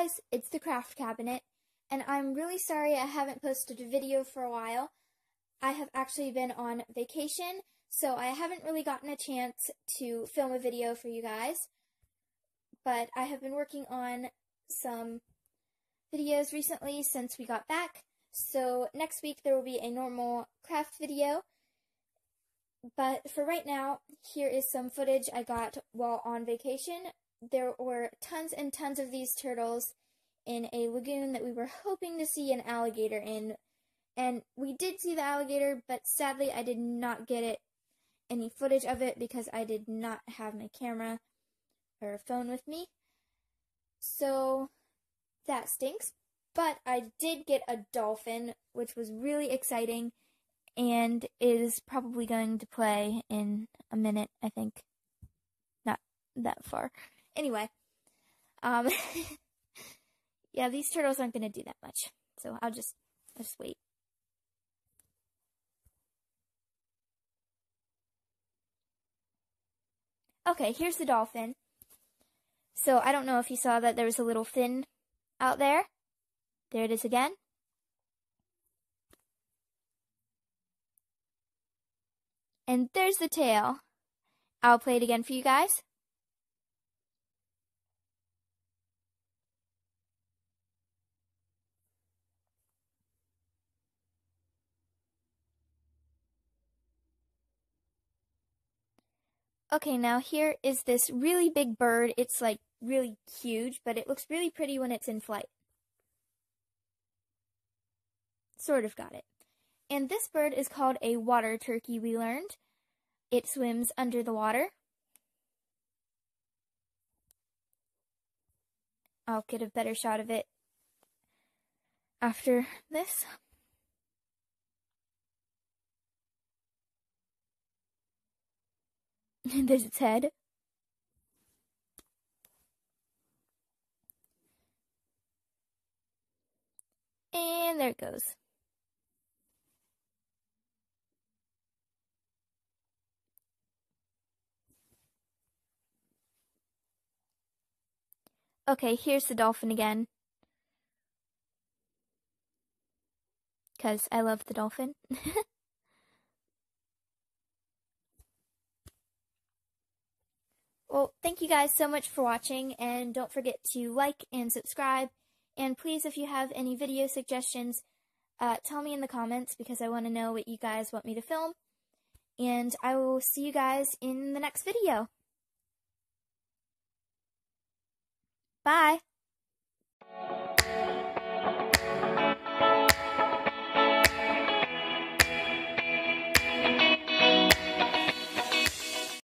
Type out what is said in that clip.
guys, it's the craft cabinet, and I'm really sorry I haven't posted a video for a while. I have actually been on vacation, so I haven't really gotten a chance to film a video for you guys, but I have been working on some videos recently since we got back, so next week there will be a normal craft video, but for right now, here is some footage I got while on vacation. There were tons and tons of these turtles in a lagoon that we were hoping to see an alligator in. And we did see the alligator, but sadly I did not get any footage of it because I did not have my camera or phone with me. So that stinks. But I did get a dolphin, which was really exciting and is probably going to play in a minute, I think. Not that far. Anyway, yeah, these turtles aren't going to do that much, so I'll just wait. Okay, here's the dolphin. So I don't know if you saw that there was a little fin out there. There it is again. And there's the tail. I'll play it again for you guys. Okay, now here is this really big bird. It's like really huge, but it looks really pretty when it's in flight. Sort of got it. And this bird is called a water turkey, we learned. It swims under the water. I'll get a better shot of it after this. There's its head. And there it goes. Okay, here's the dolphin again. Because I love the dolphin. Well, thank you guys so much for watching, and don't forget to like and subscribe. And please, if you have any video suggestions, tell me in the comments because I want to know what you guys want me to film. And I will see you guys in the next video. Bye!